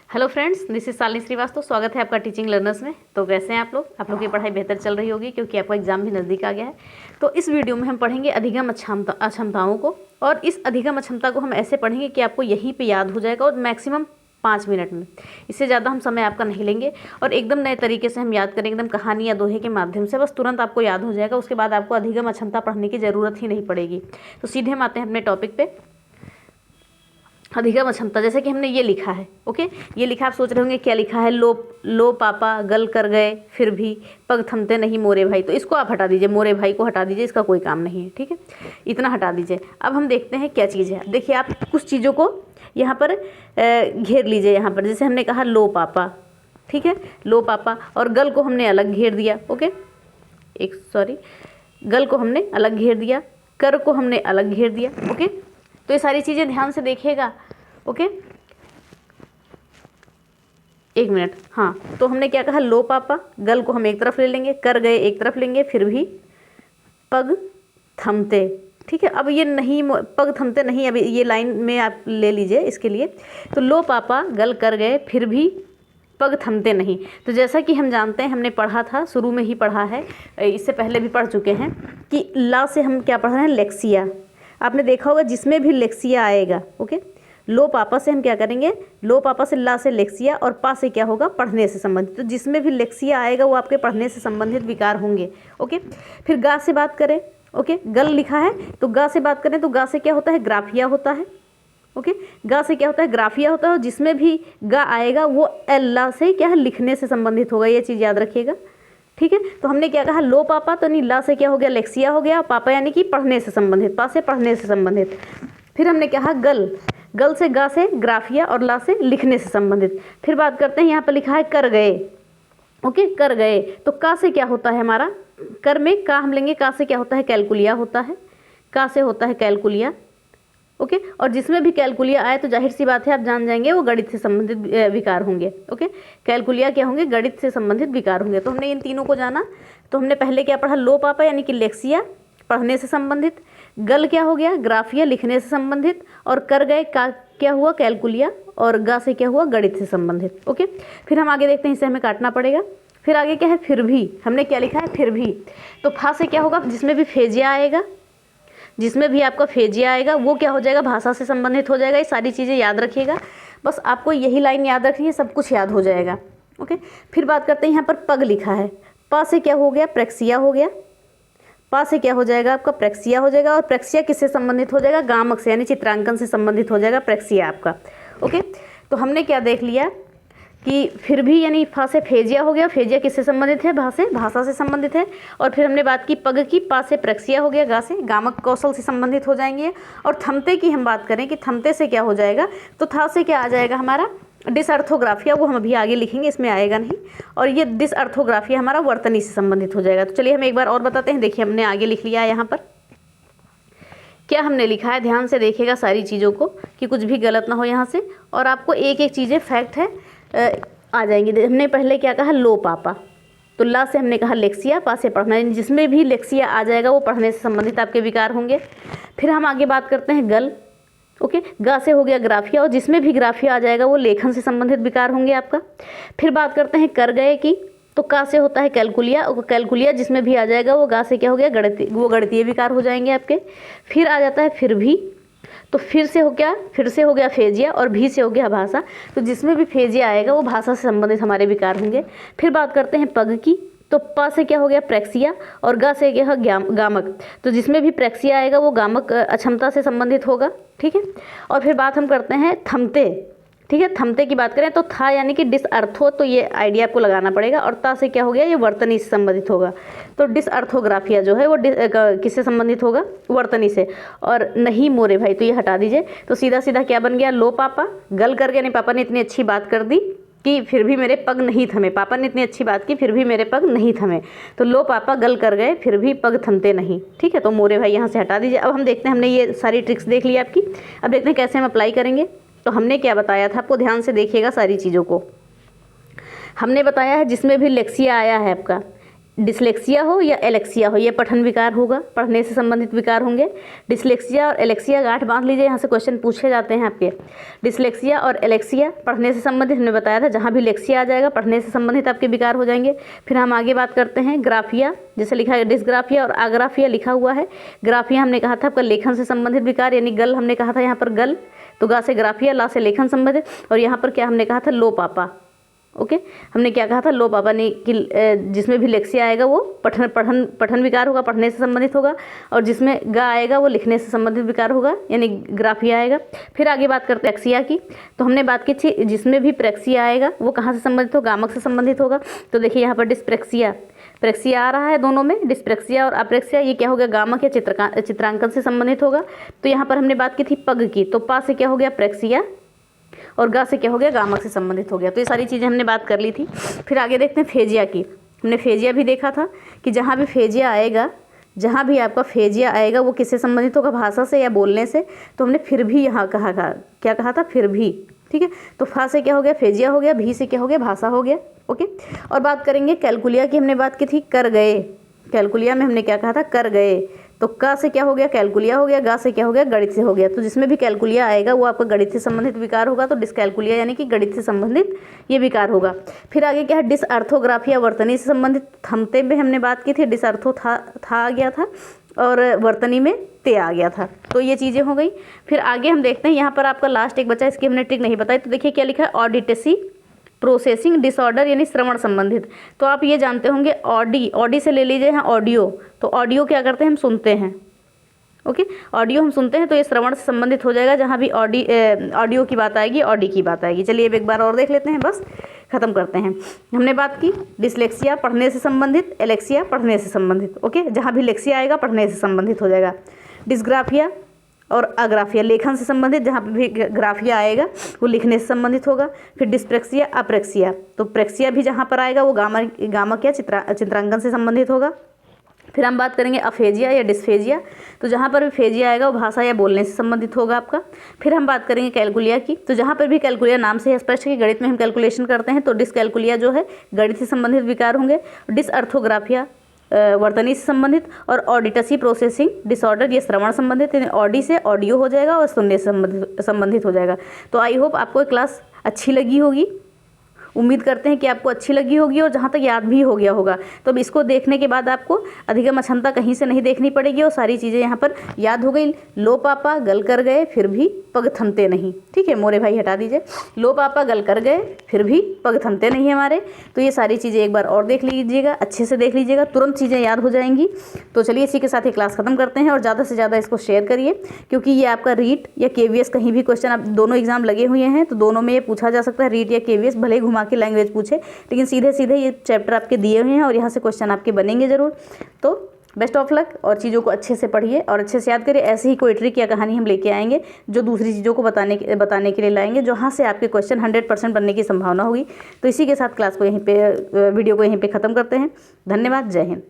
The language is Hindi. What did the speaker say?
Hello friends, this is Shalini Srivastava. स्वागत है आपका टीचिंग लर्नर्स में। तो कैसे हैं आप लोग? आप लोग की पढ़ाई बेहतर चल रही होगी क्योंकि आपका एग्जाम भी नज़दीक आ गया है। तो इस वीडियो में हम पढ़ेंगे अधिगम अक्षमताओं को, और इस अधिगम अक्षमता को हम ऐसे पढ़ेंगे कि आपको यहीं पे याद हो जाएगा और मैक्सिमम 5 मिनट में। इससे ज़्यादा हम समय आपका नहीं लेंगे और एकदम नए तरीके से हम याद करेंगे, एकदम कहानी या दोहे के माध्यम से। बस तुरंत आपको याद हो जाएगा, उसके बाद आपको अधिगम अक्षमता पढ़ने की ज़रूरत ही नहीं पड़ेगी। तो सीधे हम आते हैं अपने टॉपिक पे। अधिगम अक्षमता, जैसे कि हमने ये लिखा है, ओके, ये लिखा, आप सोच रहे होंगे क्या लिखा है। लो पापा गल कर गए फिर भी पग थमते नहीं मोरे भाई। तो इसको आप हटा दीजिए, मोरे भाई को हटा दीजिए, इसका कोई काम नहीं है, ठीक है, इतना हटा दीजिए। अब हम देखते हैं क्या चीज़ है। देखिए, आप कुछ चीज़ों को यहाँ पर घेर लीजिए। यहाँ पर जैसे हमने कहा लो पापा, ठीक है, लो पापा, और गल को हमने अलग घेर दिया, ओके, गल को हमने अलग घेर दिया, कर को हमने अलग घेर दिया, ओके। तो ये सारी चीज़ें ध्यान से देखिएगा, ओके। एक मिनट, हाँ, तो हमने क्या कहा, लो पापा, गल को हम एक तरफ ले लेंगे, कर गए एक तरफ लेंगे, फिर भी पग थमते, ठीक है। अब ये नहीं, पग थमते नहीं, अभी ये लाइन में आप ले लीजिए इसके लिए। तो लो पापा गल कर गए फिर भी पग थमते नहीं। तो जैसा कि हम जानते हैं, हमने पढ़ा था, शुरू में ही पढ़ा है, इससे पहले भी पढ़ चुके हैं कि ला से हम क्या पढ़ रहे हैं, लेक्सिया। आपने देखा होगा जिसमें भी लेक्सिया आएगा, ओके, लो पापा से हम क्या करेंगे, लो पापा से ला से लेक्सिया, और पा से क्या होगा, पढ़ने से संबंधित। तो जिसमें भी लेक्सिया आएगा वो आपके पढ़ने से संबंधित विकार होंगे, ओके। फिर गा से बात करें, ओके, गल लिखा है तो गा से बात करें, तो गा से क्या होता है, ग्राफिया होता है, ओके। गा से क्या होता है, ग्राफिया होता है, और जिसमें भी गा आएगा वो ला से क्या है, लिखने से संबंधित होगा। ये चीज़ याद रखिएगा, ठीक है। तो हमने क्या कहा, लो पापा, तो नहीं, ला से क्या हो गया, लेक्सिया हो गया, पापा यानी कि पढ़ने से संबंधित, पा से पढ़ने से संबंधित। फिर हमने कहा गल से गा से ग्राफिया, और ला से लिखने से संबंधित। फिर बात करते हैं, यहाँ पर लिखा है कर गए, ओके, कर गए, तो का से क्या होता है हमारा, कर में का हम लेंगे, का से क्या होता है, कैलकुलिया होता है, का से होता है कैलकुलिया, ओके। और जिसमें भी कैलकुलिया आए तो जाहिर सी बात है आप जान जाएंगे वो गणित से संबंधित विकार होंगे, ओके। कैलकुलिया क्या होंगे, गणित से संबंधित विकार होंगे। तो हमने इन तीनों को जाना। तो हमने पहले क्या पढ़ा, लो पापा यानी कि लेक्सिया, पढ़ने से संबंधित, गल क्या हो गया, ग्राफिया, लिखने से संबंधित, और कर गए का क्या हुआ, कैलकुलिया, और गा से क्या हुआ, गणित से संबंधित, ओके। फिर हम आगे देखते हैं, इसे हमें काटना पड़ेगा। फिर आगे क्या है, फिर भी, हमने क्या लिखा है, फिर भी। तो फा से क्या होगा, जिसमें भी फेजिया आएगा, जिसमें भी आपका फेजिया आएगा वो क्या हो जाएगा, भाषा से संबंधित हो जाएगा। ये सारी चीज़ें याद रखिएगा, बस आपको यही लाइन याद रखनी है, सब कुछ याद हो जाएगा, ओके। फिर बात करते हैं, यहाँ पर पग लिखा है, पा से क्या हो गया, प्रेक्सिया हो गया, पा से क्या हो जाएगा आपका, प्रेक्सिया हो जाएगा। और प्रेक्सिया किससे संबंधित हो जाएगा, गामक से, यानी चित्रांकन से संबंधित हो जाएगा प्रेक्सिया आपका, ओके। तो हमने क्या देख लिया कि फिर भी यानी फा से फेजिया हो गया, फेजिया किससे संबंधित है, भाषा से संबंधित है। और फिर हमने बात की पग की, पा से प्रेक्सिया हो गया, गा से गामक कौशल से संबंधित हो जाएंगे। और थमते की हम बात करें कि थमते से क्या हो जाएगा, तो था से क्या आ जाएगा हमारा, डिसअर्थोग्राफिया, वो हम अभी आगे लिखेंगे, इसमें आएगा नहीं। और ये डिसअर्थोग्राफिया हमारा वर्तनी से संबंधित हो जाएगा। तो चलिए हम एक बार और बताते हैं। देखिए, हमने आगे लिख लिया है, यहाँ पर क्या हमने लिखा है, ध्यान से देखिएगा सारी चीज़ों को कि कुछ भी गलत ना हो यहाँ से। और आपको एक एक चीज़ें फैक्ट है आ जाएंगी। हमने पहले क्या कहा, लो पापा, तो ला से हमने कहा लेक्सिया, पा से पढ़ना, जिसमें भी लेक्सिया आ जाएगा वो पढ़ने से संबंधित आपके विकार होंगे। फिर हम आगे बात करते हैं गल, ओके, गा से हो गया ग्राफिया, और जिसमें भी ग्राफिया आ जाएगा वो लेखन से संबंधित विकार होंगे आपका। फिर बात करते हैं कर गए की, तो का से होता है कैलकुलिया, कैलकुलिया जिसमें भी आ जाएगा वो गा से क्या हो गया, गणितीय विकार हो जाएंगे आपके। फिर आ जाता है फिर भी, तो फिर से हो गया फेजिया, और भी से हो गया भाषा, तो जिसमें भी फेजिया आएगा वो भाषा से संबंधित हमारे विकार होंगे। फिर बात करते हैं पग की, तो पा से क्या हो गया, प्रेक्सिया, और गा से क्या है, गामक, तो जिसमें भी प्रेक्सिया आएगा वो गामक अक्षमता से संबंधित होगा, ठीक है। और फिर बात हम करते हैं थमते, ठीक है, थमते की बात करें तो था यानी कि डिसअर्थो, तो ये आइडिया आपको लगाना पड़ेगा। और ता से क्या हो गया, ये वर्तनी से संबंधित होगा। तो डिसअर्थोग्राफिया जो है वो किससे संबंधित होगा, वर्तनी से। और नहीं मोरे भाई, तो ये हटा दीजिए। तो सीधा सीधा क्या बन गया, लो पापा, गल कर गया, नहीं, पापा ने इतनी अच्छी बात कर दी कि फिर भी मेरे पग नहीं थमे, पापा ने इतनी अच्छी बात की फिर भी मेरे पग नहीं थमे। तो लो पापा गल कर गए फिर भी पग थमते नहीं, ठीक है। तो मोरे भाई यहाँ से हटा दीजिए। अब हम देखते हैं, हमने ये सारी ट्रिक्स देख ली आपकी, अब देखते हैं कैसे हम अप्लाई करेंगे। तो हमने क्या बताया था आपको, ध्यान से देखिएगा सारी चीज़ों को। हमने बताया है जिसमें भी लेक्सिया आया है आपका, डिसलेक्सिया हो या एलेक्सिया हो, ये पठन विकार होगा, पढ़ने से संबंधित विकार होंगे। डिसलेक्सिया और एलेक्सिया गांठ बांध लीजिए, यहाँ से क्वेश्चन पूछे जाते हैं आपके। डिसलेक्सिया और एलेक्सिया पढ़ने से संबंधित, हमने बताया था जहाँ भी लेक्सिया आ जाएगा पढ़ने से संबंधित आपके विकार हो जाएंगे। फिर हम आगे बात करते हैं ग्राफिया, जैसे लिखा है डिसग्राफिया और आग्राफिया लिखा हुआ है। ग्राफिया हमने कहा था आपका लेखन से संबंधित विकार, यानी गल हमने कहा था यहाँ पर गल, तो गा से ग्राफिया, ला से लेखन संबंधित, और यहाँ पर क्या हमने कहा था लो पापा। ओके, हमने क्या कहा था लो पापा ने कि जिसमें भी लेक्सिया आएगा वो पठन विकार होगा, पढ़ने से संबंधित होगा, और जिसमें गा आएगा वो लिखने से संबंधित विकार होगा, यानी ग्राफिया आएगा। फिर आगे बात करते हैं प्रेक्सिया की, तो हमने बात की थी जिसमें भी प्रेक्सिया आएगा वो कहाँ से संबंधित होगा, गामक से संबंधित होगा। तो देखिए यहाँ पर डिस्प्रेक्सिया, प्रेक्सिया आ रहा है दोनों में, डिस्प्रेक्सिया और अप्रेक्सिया, ये क्या हो गया गामक या चित्रांकन से संबंधित होगा। तो यहाँ पर हमने बात की थी पग की, तो पा से क्या हो गया प्रेक्सिया और गा से क्या हो गया गामक से संबंधित हो गया। तो ये सारी चीज़ें हमने बात कर ली थी। फिर आगे देखते हैं फेजिया की, हमने फेजिया भी देखा था कि जहाँ भी फेजिया आएगा, जहाँ भी आपका फेजिया आएगा वो किससे संबंधित होगा, भाषा से या बोलने से। तो हमने फिर भी यहाँ कहा था, क्या कहा था, फिर भी, ठीक है। तो फा से क्या हो गया फेजिया हो गया, भी से क्या हो गया भाषा हो गया। ओके, और बात करेंगे कैलकुलिया की, हमने बात की थी कर गए, कैलकुलिया में हमने क्या कहा था कर गए। तो का से क्या हो गया कैलकुलिया हो गया, गा से क्या हो गया गणित से हो गया। तो जिसमें भी कैलकुलिया आएगा वो आपका गणित से संबंधित विकार होगा, तो डिसकैलकुलिया यानी कि गणित से संबंधित ये विकार होगा। फिर आगे क्या है डिसअर्थोग्राफिया, वर्तनी से संबंधित। थमते में हमने बात की थी डिसअर्थो था आ गया था और वर्तनी में ते आ गया था, तो ये चीज़ें हो गई। फिर आगे हम देखते हैं यहाँ पर आपका लास्ट एक बचा, इसकी हमने ट्रिक नहीं बताई। तो देखिए क्या लिखा है ऑडिटेसी प्रोसेसिंग डिसऑर्डर, यानी श्रवण संबंधित। तो आप ये जानते होंगे ऑडी से ले लीजिए यहाँ ऑडियो, तो ऑडियो क्या करते हैं हम सुनते हैं। ओके, ऑडियो हम सुनते हैं, तो ये श्रवण से संबंधित हो जाएगा, जहाँ भी ऑडियो की बात आएगी ऑडी की बात आएगी। चलिए अब एक बार और देख लेते हैं, बस खत्म करते हैं। हमने बात की डिसलेक्सिया पढ़ने से संबंधित, एलेक्सिया पढ़ने से संबंधित। ओके, जहाँ भी लेक्सिया आएगा पढ़ने से संबंधित हो जाएगा। डिसग्राफिया और अग्राफिया लेखन से संबंधित, जहाँ पर भी ग्राफिया आएगा वो लिखने से संबंधित होगा। फिर डिस्प्रेक्सिया अप्रेक्सिया, तो प्रेक्सिया भी जहाँ पर आएगा वो गामक या चित्रांकन से संबंधित होगा। फिर हम बात करेंगे अफेजिया या डिस्फेजिया, तो जहाँ पर भी फेजिया आएगा वो भाषा या बोलने से संबंधित होगा आपका। फिर हम बात करेंगे कैलकुलिया की, तो जहाँ पर भी कैलकुलिया नाम से स्पष्ट है कि गणित में हम कैलकुलेशन करते हैं, तो डिसकैलकुलिया जो है गणित से संबंधित विकार होंगे। डिसअर्थोग्राफिया वर्तनी से संबंधित, और ऑडिटसी प्रोसेसिंग डिसऑर्डर ये श्रवण संबंधित, यानी ऑडी से ऑडियो हो जाएगा और सुनने से संबंधित हो जाएगा। तो आई होप आपको क्लास अच्छी लगी होगी, उम्मीद करते हैं कि आपको अच्छी लगी होगी और जहाँ तक याद भी हो गया होगा। तो अब इसको देखने के बाद आपको अधिगम अक्षमता कहीं से नहीं देखनी पड़ेगी और सारी चीज़ें यहाँ पर याद हो गई। लो पापा गल कर गए फिर भी पग थमते नहीं, ठीक है मोरे भाई हटा दीजिए। लो पापा गल कर गए फिर भी पग थमते नहीं हमारे। तो ये सारी चीज़ें एक बार और देख लीजिएगा, अच्छे से देख लीजिएगा, तुरंत चीज़ें याद हो जाएंगी। तो चलिए इसी के साथ ये क्लास ख़त्म करते हैं और ज़्यादा से ज़्यादा इसको शेयर करिए, क्योंकि ये आपका रीट या KVS कहीं भी क्वेश्चन, आप दोनों एग्जाम लगे हुए हैं तो दोनों में ये पूछा जा सकता है, रीट या KVS भले घुमा के लैंग्वेज पूछे, लेकिन सीधे सीधे ये चैप्टर आपके दिए हुए हैं और यहाँ से क्वेश्चन आपके बनेंगे ज़रूर। तो बेस्ट ऑफ लक, और चीज़ों को अच्छे से पढ़िए और अच्छे से याद करिए। ऐसे ही कोई ट्रिक या कहानी हम लेके आएंगे जो दूसरी चीज़ों को बताने के लिए लाएंगे, जहाँ से आपके क्वेश्चन 100% बनने की संभावना होगी। तो इसी के साथ क्लास को वीडियो को यहीं पे ख़त्म करते हैं। धन्यवाद, जय हिंद।